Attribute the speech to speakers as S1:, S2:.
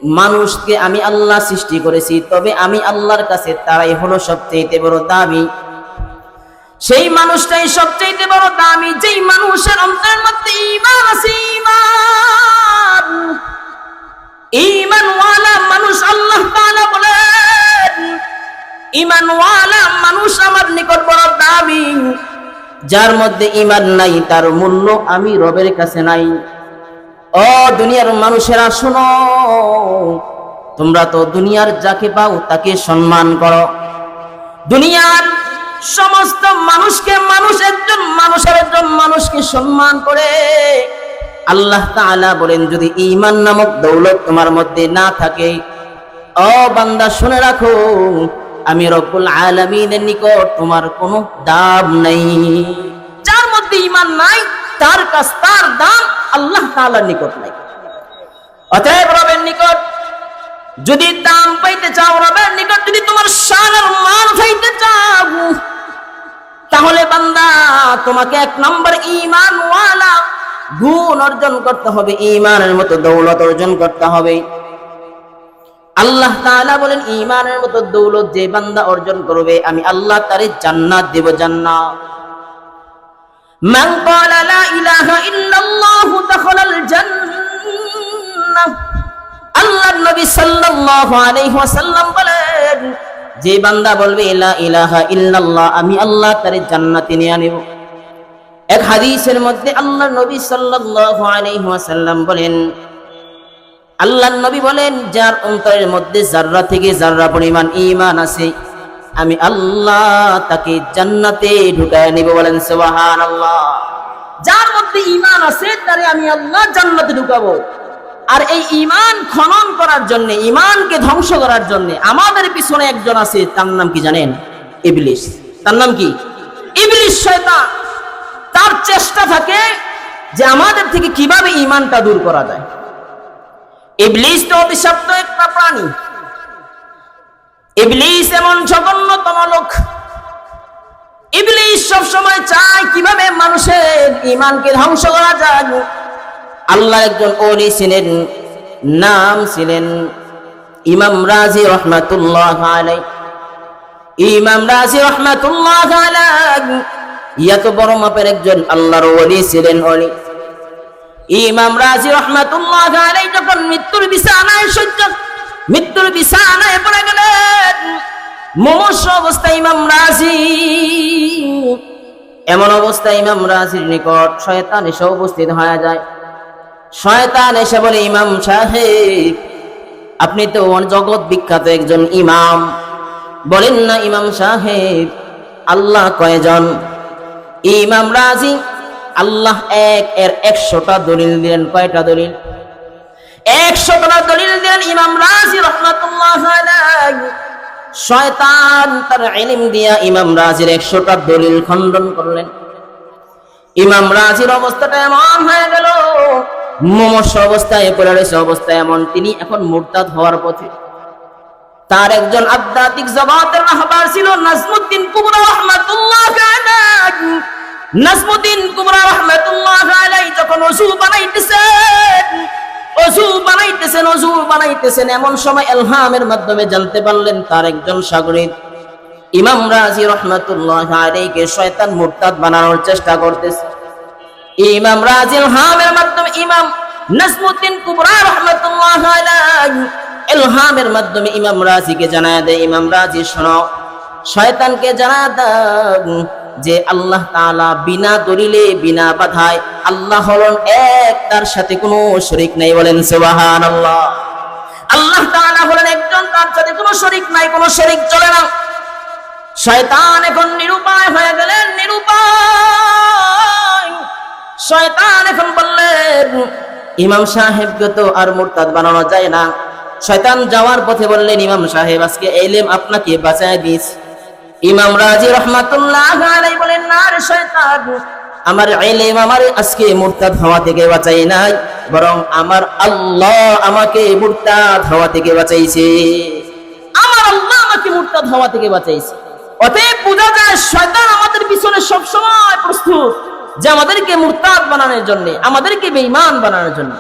S1: মানুষকে আমি আল্লাহ সৃষ্টি করেছি, তবে আমি আল্লাহর কাছে তারাই হলো সবচেয়ে বড় দামি। সেই মানুষটাই সবচেয়ে বড় দামি যেই মানুষের অন্তরের মধ্যে ঈমান আছে। ঈমানওয়ালা মানুষ, আল্লাহ তাআলা বলেন ঈমানওয়ালা মানুষ আমার নিকট বড় দামি। যার মধ্যে ঈমান নাই তার মূল্য আমি রবের কাছে নাই। ও দুনিয়ার মানুষেরা শোনো, তোমরা তো দুনিয়ার যাকে পাও তাকে সম্মান করো। দুনিয়ার সমস্ত মানুষকে মানুষের একজন মানুষকে সম্মান করে। আল্লাহ তাআলা বলেন যদি ঈমান নামক দৌলত তোমার মধ্যে না থাকে, ও বান্দা শুনে রাখো, আমি রব্বুল আলামিনের নিকট তোমার কোনো দাম নাই। যার মধ্যে ঈমান নাই তার কাছে তার দাম আল্লাহ তাআলার নিকট নাই। অতএব রবের নিকট যদি দাম পাইতে চাও, রবের নিকট যদি তোমার শান আর মান পাইতে চাও, তাহলে বান্দা তোমাকে এক নম্বর ঈমানওয়ালা গুণ অর্জন করতে হবে, ঈমানের মতো দৌলত অর্জন করতে হবে। আল্লাহ তাআলা বলেন ঈমানের মতো দৌলত যে বান্দা অর্জন করবে আমি আল্লাহ তারে জান্নাত দেব। জান্নাত মান ক্বালা লা ইলাহা ইল্লাল্লাহু দাখালাল জান্নাহ। আল্লাহর নবী সাল্লাল্লাহু আলাইহি ওয়াসাল্লাম বলেন যে বান্দা বলবে লা ইলাহা ইল্লাল্লাহ আমি আল্লাহ তারে জান্নাতে নিয়ে আনব। এক হাদিসের মধ্যে আল্লাহর নবী সাল্লাল্লাহু আলাইহি ওয়াসাল্লাম বলেন, আল্লাহর নবী বলেন যার অন্তরের মধ্যে যাররা থেকে যাররা পরিমাণ ঈমান আছে আমি আল্লাহ তাকে জান্নাতে ঢুকায় নিব। বলেন সুবহানাল্লাহ। যার মধ্যে ঈমান আছে তারে আমি আল্লাহ জান্নাতে ঢুকাবো। আর এই ঈমান খনন করার জন্য, ঈমানকে ধ্বংস করার জন্য আমাদের পিছনে একজন আছে, তার নাম কি জানেন? ইবলিস। তার নাম কি? ইবলিস, শয়তান। তার চেষ্টা থাকে যে আমাদের থেকে কিভাবে ঈমানটা দূর করা যায়। ইবলিস তো অভিশপ্ত একটা প্রাণী। ইবলিস এমন জঘন্যতম লোক। ইবলিস সবসময় চায় কিভাবে মানুষের ঈমানকে ধ্বংস করা যায়। আল্লাহ একজন ওলি ছিলেন, নাম ছিলেন ইমাম রাজি রাহমাতুল্লাহ আলাইহি। ইমাম রাজি রাহমাতুল্লাহ আলাইহি এত বড় মাপের একজন আল্লাহর ওলি ছিলেন। ওলি ইমাম রাজি রাহমাতুল্লাহ আলাইহি যখন মৃত্যুর বিছানায় পড়ে গেলেন, মুমূর্ষ অবস্থায় ইমাম রাজি, এমন অবস্থায় ইমাম রাজির নিকট শয়তান এসে উপস্থিত হয়ে যায়। শয়তান এসে বলে, ইমাম সাহেব আপনি তো জগৎ বিখ্যাত একজন ইমাম, বলেন না ইমাম সাহেব আল্লাহ কয়জন? ইমাম রাজি আল্লাহ এক এর 100টা দলিল দিলেন। কয়টা দলিল? 100টা দলিল দিলেন ইমাম রাজি রাহমাতুল্লাহ আলাইহি। শয়তান তার ইলম দিয়া ইমাম রাজির 100টা দলিল খণ্ডন করলেন। ইমাম রাজির অবস্থাটা এমন হয়ে গেল, মুমূর্ষ অবস্থায় পড়ে রয়েছে, অবস্থায় এমন তিনি এখন মুরতাদ হওয়ার পথে। তার একজন আধ্যাত্মিক জগতের রাহবার ছিল নাজমুদ্দিন কুবরা রাহমাতুল্লাহ আলাইহি। নাজমুদ্দিন কুবরা রাহমাতুল্লাহ আলাইহি যখন ওযু বানাইতেছেন এমন সময় ইলহামের মাধ্যমে জানতে পারলেন তার একজন শাগরিদ ইমাম রাজি রাহমাতুল্লাহ আলাইহিকে শয়তান মুরতাদ বানানোর চেষ্টা করতেছে। ইমাম রাজি ইলহামের মাধ্যমে ইমাম নাজমুদ্দিন কুবরা রাহমাতুল্লাহ আলাইহি ইলহামের মাধ্যমে ইমাম রাজিকে জানায় দেয়, ইমাম রাজি শোনো, শয়তানকে জানা দাও যে আল্লাহ তাআলা বিনা দলিলে বিনা বাধায় আল্লাহ হলেন এক, তার সাথে কোনো শরীক নাই। বলেন সুবহানাল্লাহ। আল্লাহ তাআলা হলেন একজন, তার সাথে কোনো শরীক নাই, কোনো শরীক চলে না। শয়তান এখন নিরুপায় হয়ে গেলেন, নিরুপায়। শয়তান এখন বললেন ইমাম সাহেবকে তো আর মুরতাদ বানানো যায় না। শয়তান যাওয়ার পথে বললেন, ইমাম সাহেব আজকে ইলম আপনাকে বাঁচায় দিয়েছে। ইমাম রাজি রাহমাতুল্লাহ আলাইহি বলেন, না রে শয়তান, আমার ইলম আমার আজকে মুরতাদ হওয়া থেকে বাঁচাই নাই, বরং আমার আল্লাহ আমাকে মুরতাদ হওয়া থেকে বাঁচাইছে। আমার আল্লাহ আমাকে মুরতাদ হওয়া থেকে বাঁচাইছে। অতএব বোঝা যায় শয়তান আমাদের পিছনে সব সময় প্রস্তুত যে আমাদেরকে মুরতাদ বানানোর জন্য, আমাদেরকে বেঈমান বানানোর জন্য।